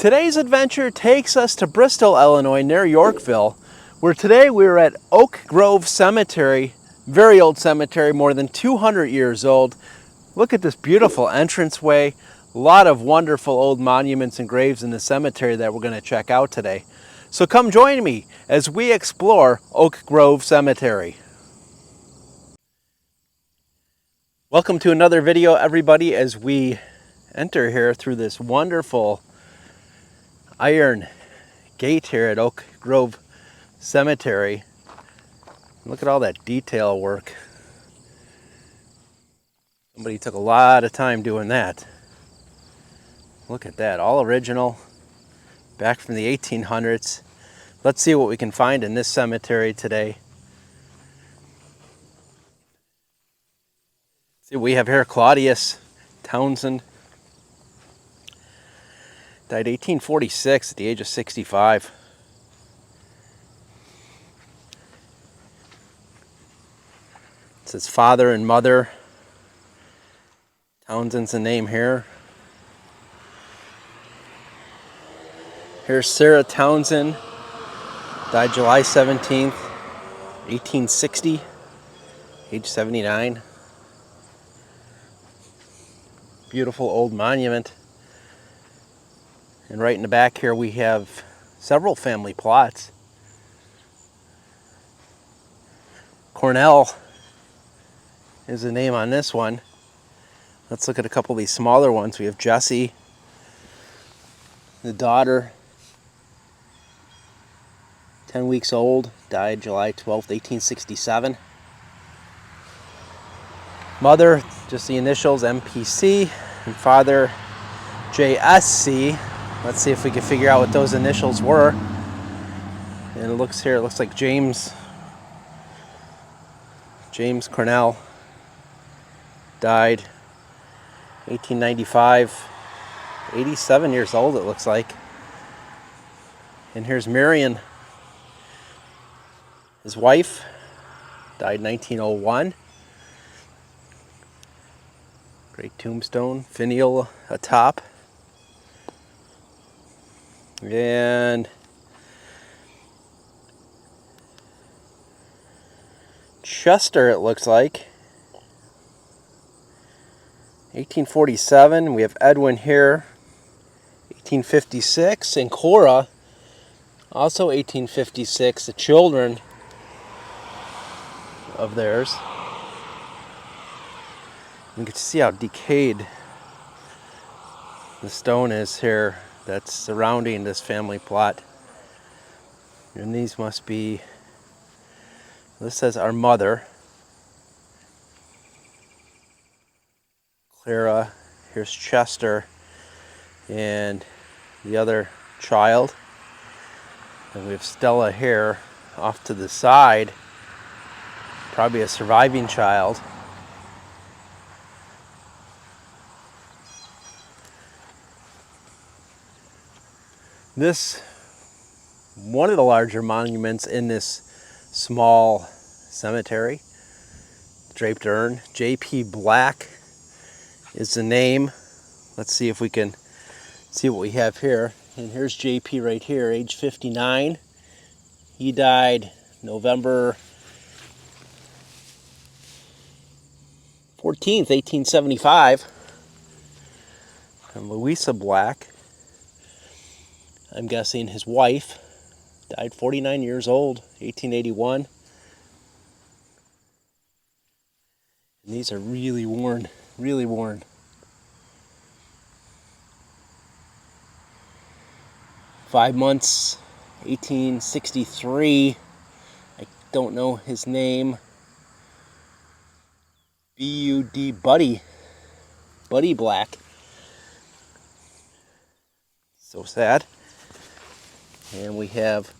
Today's adventure takes us to Bristol, Illinois, near Yorkville, where today we're at Oak Grove Cemetery, very old cemetery, more than 200 years old. Look at this beautiful entranceway. A lot of wonderful old monuments and graves in the cemetery that we're going to check out today. So come join me as we explore Oak Grove Cemetery. Welcome to another video, everybody, as we enter here through this wonderful iron gate here at Oak Grove Cemetery. Look at all that detail work. Somebody took a lot of time doing that. Look at that, all original, back from the 1800s. Let's see what we can find in this cemetery today. See what we have here. Claudius Townsend died 1846 at the age of 65. It says father and mother. Townsend's the name here. Here's Sarah Townsend, died July 17th, 1860, age 79. Beautiful old monument. And right in the back here we have several family plots. Cornell is the name on this one. Let's look at a couple of these smaller ones. We have Jessie, the daughter, 10 weeks old, died July 12th, 1867. Mother, just the initials, MPC, and father, JSC. Let's see if we can figure out what those initials were. And it looks like James Cornell died 1895, 87 years old it looks like. And here's Marion, his wife, died 1901. Great tombstone, finial atop. And Chester, it looks like, 1847. We have Edwin here, 1856, and Cora, also 1856, the children of theirs. You can see how decayed the stone is here that's surrounding this family plot. And these must be, this says our mother, Clara. Here's Chester and the other child. And we have Stella here off to the side, probably a surviving child. This, one of the larger monuments in this small cemetery, draped urn. J.P. Black is the name. Let's see if we can see what we have here. And here's J.P. right here, age 59. He died November 14th, 1875. And Louisa Black, I'm guessing his wife, died 49 years old, 1881. And these are really worn, really worn. Five months, 1863. I don't know his name. B.U.D. Buddy Black. So sad. And we have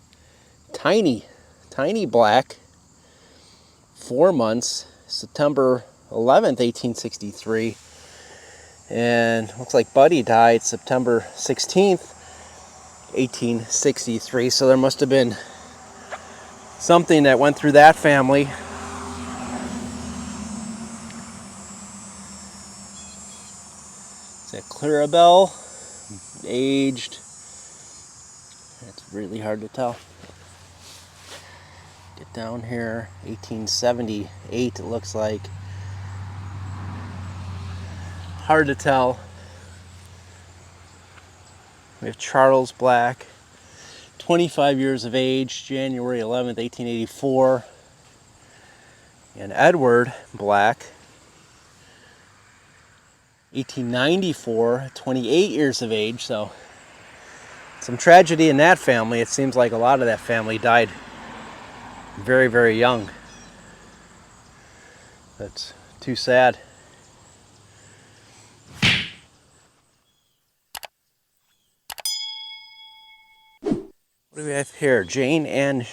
Tiny Black, 4 months, September 11th, 1863. And looks like Buddy died September 16th, 1863. So there must have been something that went through that family. It's a Clarabelle, aged It's really hard to tell. Get down here, 1878 it looks like. Hard to tell. We have Charles Black, 25 years of age, January 11th, 1884. And Edward Black, 1894, 28 years of age. So some tragedy in that family. It seems like a lot of that family died very, very young. That's too sad. What do we have here? Jane Ann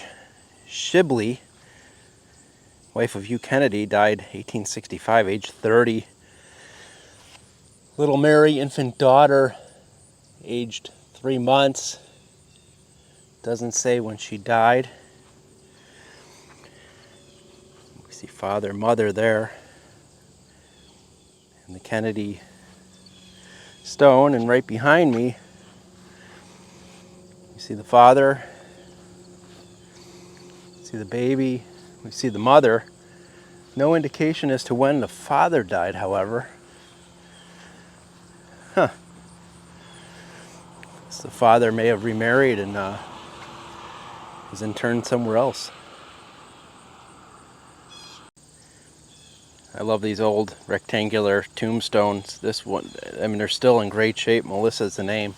Shibley, wife of Hugh Kennedy, died 1865, age 30. Little Mary, infant daughter, aged 3 months. Doesn't say when she died. We see father, mother there. And the Kennedy stone, and right behind me, you see the father, see the baby, we see the mother. No indication as to when the father died, however. So the father may have remarried and was interned somewhere else. I love these old rectangular tombstones. This one, I mean, they're still in great shape. Melissa's the name.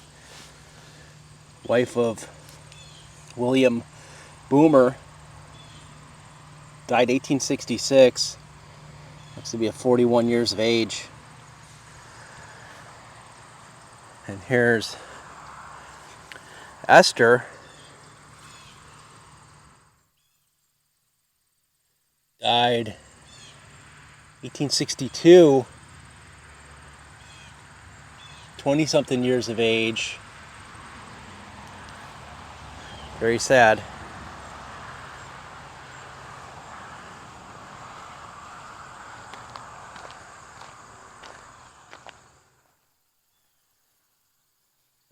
Wife of William Boomer, died 1866. Looks to be at 41 years of age. And here's Esther, died 1862, 20-something years of age. Very sad.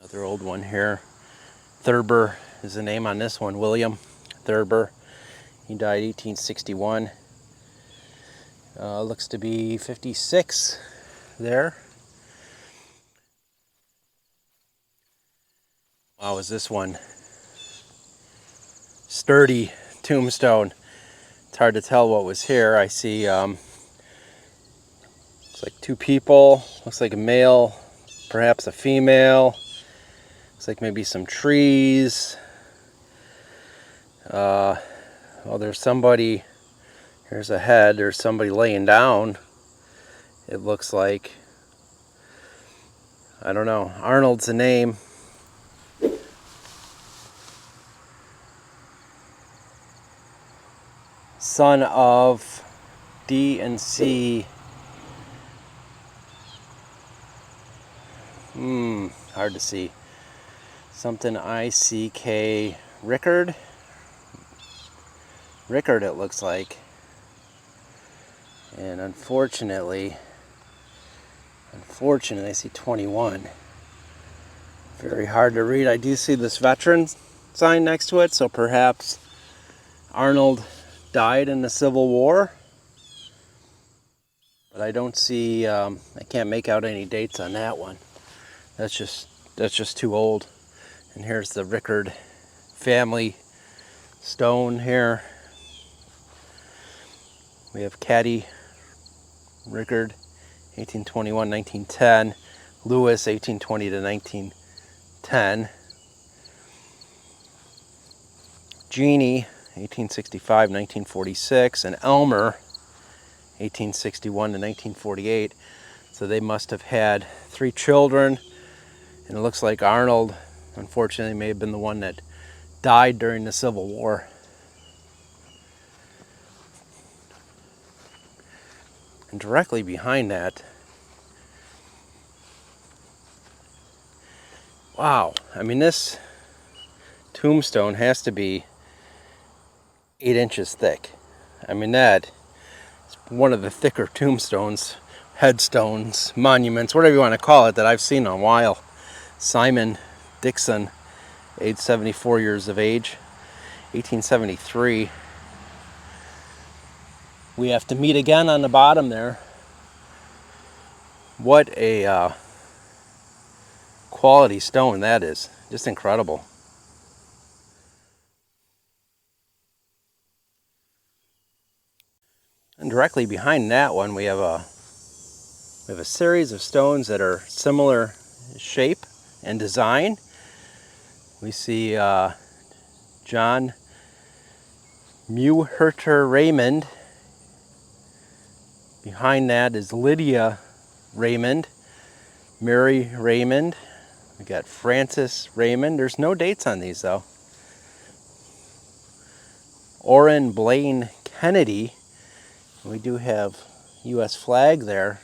Another old one here. Thurber is the name on this one. William Thurber. He died 1861. Looks to be 56 there. Wow, is this one sturdy tombstone. It's hard to tell what was here. I see looks like 2 people. Looks like a male, perhaps a female. Looks like maybe some trees. Well, there's somebody. Here's a head. There's somebody laying down. It looks like, I don't know. Arnold's the name. Son of D and C. Hard to see. Something I-C-K. Rickard? Rickard, it looks like. And unfortunately, I see 21. Very hard to read. I do see this veteran sign next to it, so perhaps Arnold died in the Civil War. But I don't see, I can't make out any dates on that one. That's just too old. And here's the Rickard family stone here. We have Caddy Rickard, 1821-1910. Lewis, 1820 to 1910. Jeannie, 1865-1946. And Elmer, 1861 to 1948. So they must have had 3 children. And it looks like Arnold, unfortunately, may have been the one that died during the Civil War. And directly behind that, wow, I mean, this tombstone has to be 8 inches thick. I mean, that is one of the thicker tombstones, headstones, monuments, whatever you want to call it, that I've seen in a while. Simon Dixon, age 74 years of age, 1873. We have to meet again on the bottom there. What a quality stone that is. Just incredible. And directly behind that one we have a series of stones that are similar shape and design. We see John Mewhirter Raymond. Behind that is Lydia Raymond, Mary Raymond. We got Francis Raymond. There's no dates on these though. Orrin Blaine Kennedy. We do have U.S. flag there.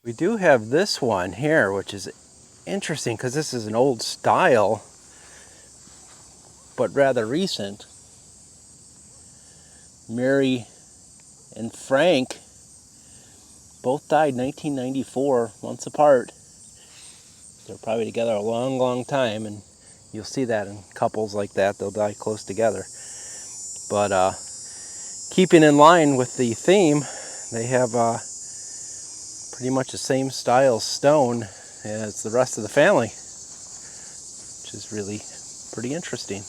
We do have this one here, which is interesting because this is an old style, but rather recent. Mary and Frank both died 1994, months apart. They're probably together a long, long time, and you'll see that in couples like that. They'll die close together. But keeping in line with the theme, they have pretty much the same style stone as the rest of the family, which is really pretty interesting.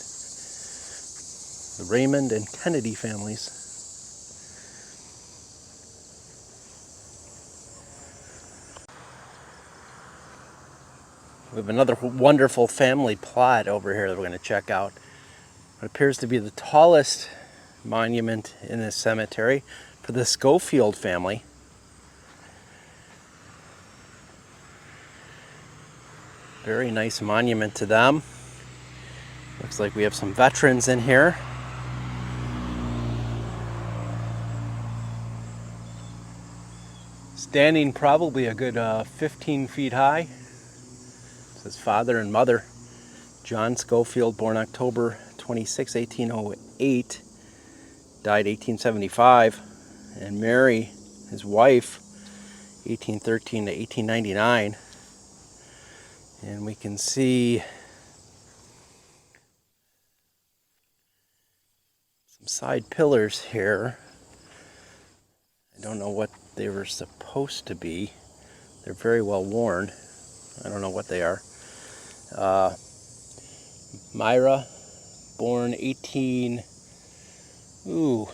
The Raymond and Kennedy families. We have another wonderful family plot over here that we're going to check out. It appears to be the tallest monument in this cemetery for the Scofield family. Very nice monument to them. Looks like we have some veterans in here. Standing probably a good 15 feet high. It says father and mother. John Scofield, born October 26, 1808, died 1875. And Mary, his wife, 1813 to 1899. And we can see some side pillars here. I don't know what they were supposed to be. They're very well worn. I don't know what they are. Myra, born 18... Ooh.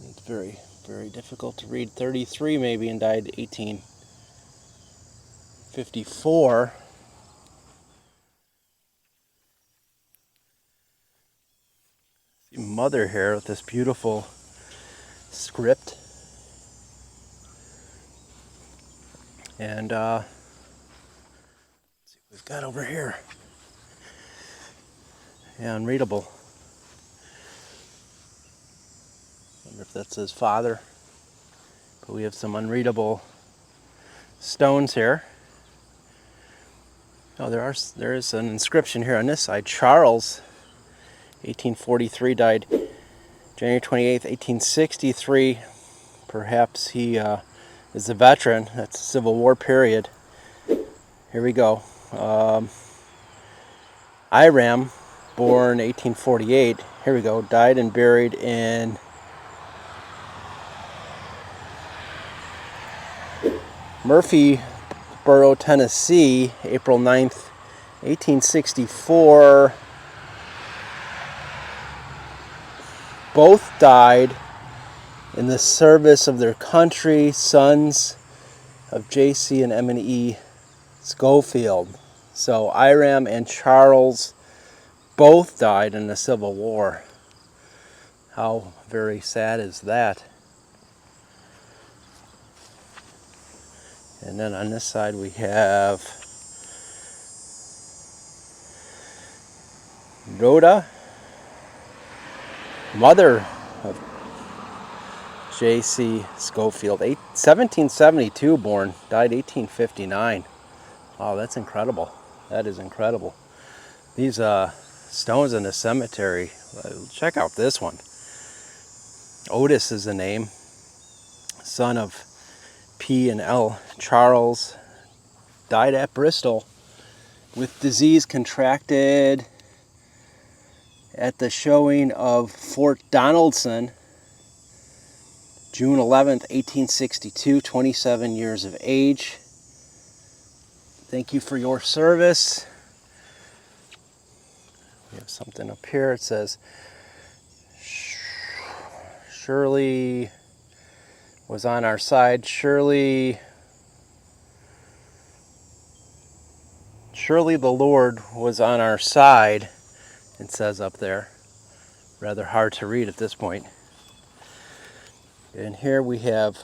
It's very, very difficult to read. 33 maybe, and died 1854. See mother here with this beautiful script. And let's see what we've got over here. Yeah, unreadable. Wonder if that says father. But we have some unreadable stones here. Oh, there is an inscription here on this side. Charles, 1843, died January 28th, 1863. Perhaps he is a veteran. That's the Civil War period. Here we go. Iram, born 1848. Here we go. Died and buried in Murphyboro, Tennessee, April 9th, 1864. Both died in the service of their country, sons of J.C. and M&E Scofield. So Iram and Charles both died in the Civil War. How very sad is that? And then on this side we have Rhoda, mother of J.C. Scofield, 1772 born, died 1859. Wow, that's incredible. That is incredible. These stones in the cemetery, check out this one. Otis is the name, son of P and L Charles, died at Bristol with disease contracted at the showing of Fort Donaldson, June 11th, 1862, 27 years of age. Thank you for your service. We have something up here. It says, Shirley was on our side. Shirley the Lord was on our side, it says up there. Rather hard to read at this point. And here we have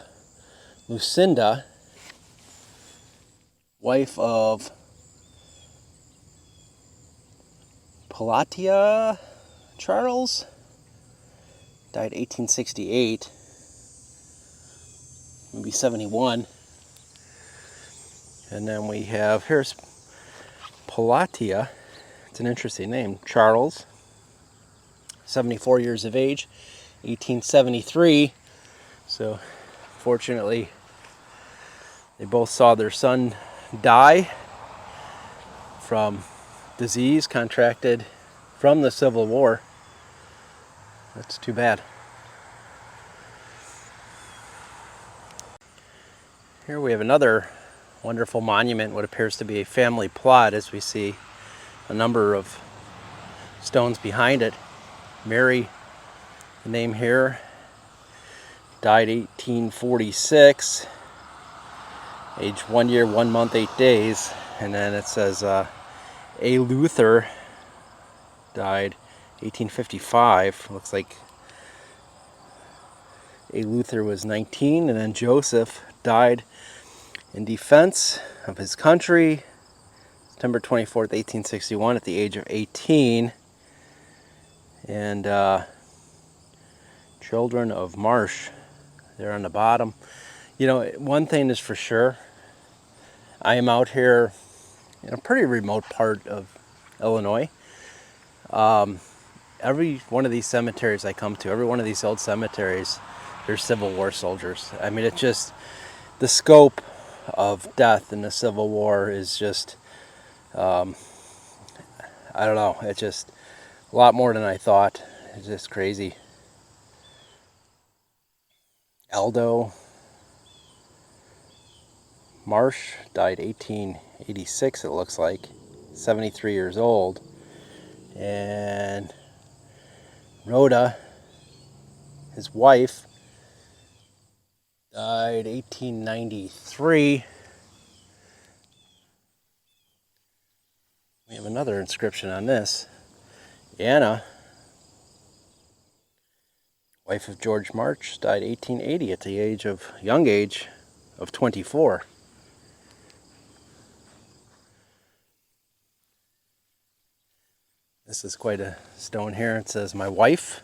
Lucinda, wife of Palatia Charles, died 1868, maybe 71. And then we have, here's Palatia, it's an interesting name, Charles, 74 years of age, 1873. So fortunately, they both saw their son die from disease contracted from the Civil War. That's too bad. Here we have another wonderful monument, what appears to be a family plot, as we see a number of stones behind it. Mary, the name here, died 1846, age 1 year, 1 month, 8 days. And then it says A. Luther died 1855. Looks like A. Luther was 19, and then Joseph died in defense of his country, September 24th, 1861, at the age of 18. And children of Marsh, they're on the bottom. You know, one thing is for sure, I am out here in a pretty remote part of Illinois. Every one of these cemeteries I come to, every one of these old cemeteries, there's Civil War soldiers. I mean, it's just, the scope of death in the Civil War is just, I don't know, it's just a lot more than I thought. It's just crazy. Aldo Marsh died 1886, it looks like, 73 years old. And Rhoda, his wife, died 1893. We have another inscription on this. Anna, wife of George March, died 1880 at the young age of 24. This is quite a stone here. It says, my wife,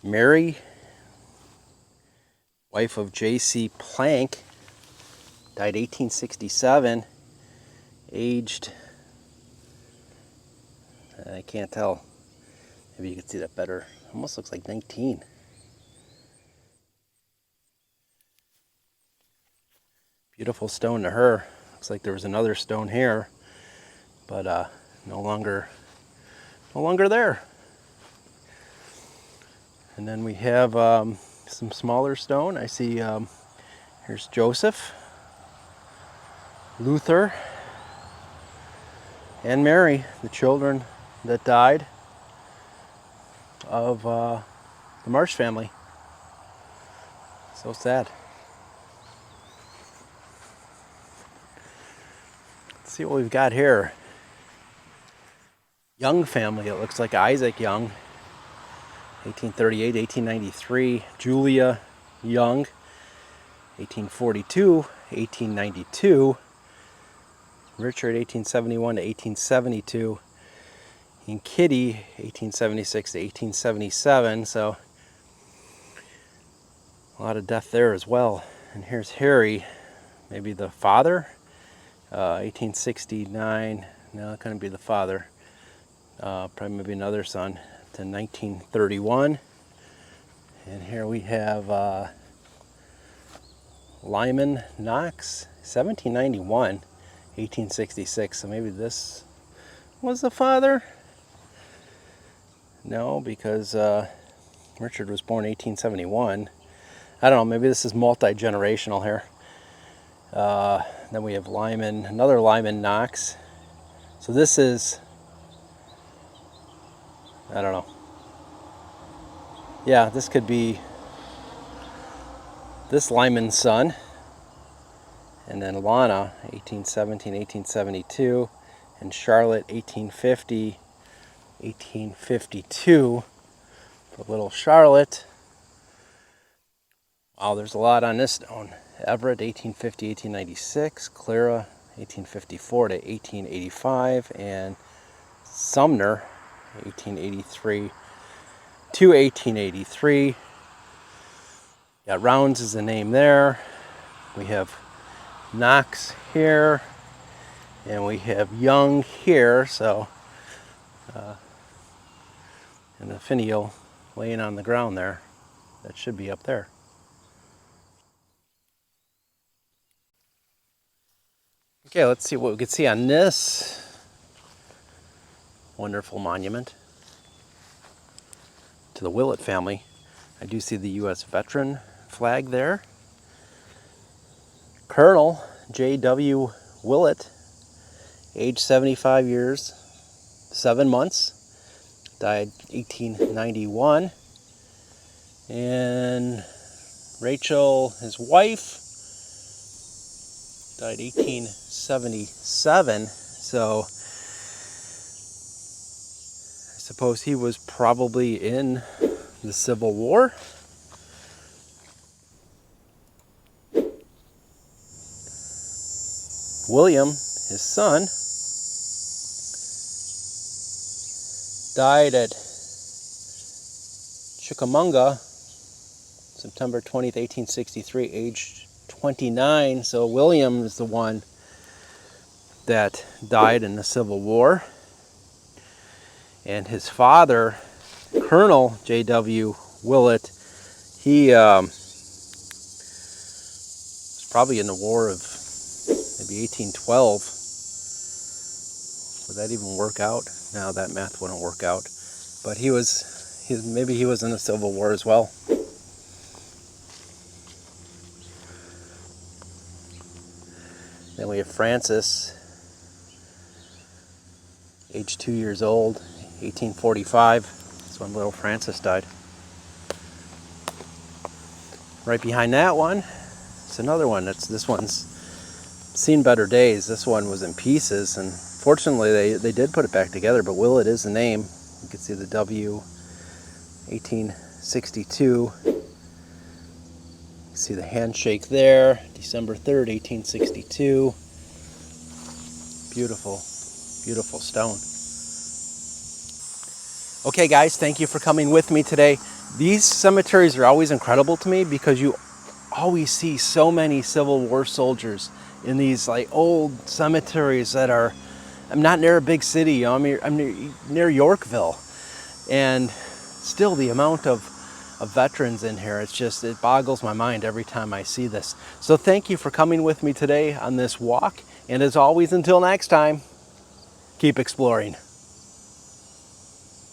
Mary, wife of J.C. Plank, died 1867, aged, I can't tell. Maybe you can see that better. Almost looks like 19. Beautiful stone to her. Looks like there was another stone here, but no longer there. And then we have some smaller stone. I see here's Joseph, Luther, and Mary, the children that died of the Marsh family. So sad. Let's see what we've got here. Young family, it looks like Isaac Young, 1838, 1893. Julia Young, 1842, 1892. Richard, 1871 to 1872. And Kitty, 1876 to 1877. So a lot of death there as well. And here's Harry, maybe the father, 1869. No, it couldn't be the father. Probably maybe another son, to 1931. And here we have Lyman Knox, 1791. 1866, so maybe this was the father? No, because Richard was born 1871. I don't know, maybe this is multi-generational here. Then we have Lyman, another Lyman Knox. So this is, I don't know. Yeah, this could be this Lyman's son. And then Lana, 1817, 1872. And Charlotte, 1850, 1852. For little Charlotte. Wow, there's a lot on this stone. Everett, 1850, 1896. Clara, 1854 to 1885. And Sumner, 1883 to 1883. Yeah, Rounds is the name there. We have Knox here, and we have Young here, so and the finial laying on the ground there. That should be up there. Okay, let's see what we can see on this wonderful monument to the Willett family. I do see the U.S. veteran flag there. Colonel J.W. Willett, age 75 years, 7 months, died 1891. And Rachel, his wife, died 1877. So I suppose he was probably in the Civil War. William, his son, died at Chickamauga, September 20th, 1863, aged 29. So William is the one that died in the Civil War. And his father, Colonel J.W. Willett, he was probably in the War of maybe 1812. Would that even work out? No, that math wouldn't work out. But maybe he was in the Civil War as well. Then we have Francis, age 2 years old, 1845. That's when little Francis died. Right behind that one, it's another one. This one's seen better days. This one was in pieces, and fortunately they did put it back together, but Willett is the name. You can see the W, 1862. You see the handshake there, December 3rd, 1862. Beautiful, beautiful stone. Okay guys, thank you for coming with me today. These cemeteries are always incredible to me because you always see so many Civil War soldiers in these like old cemeteries that are, I'm not near a big city, I'm near Yorkville, and still the amount of veterans in here, it boggles my mind every time I see this. So thank you for coming with me today on this walk, and as always, until next time, keep exploring.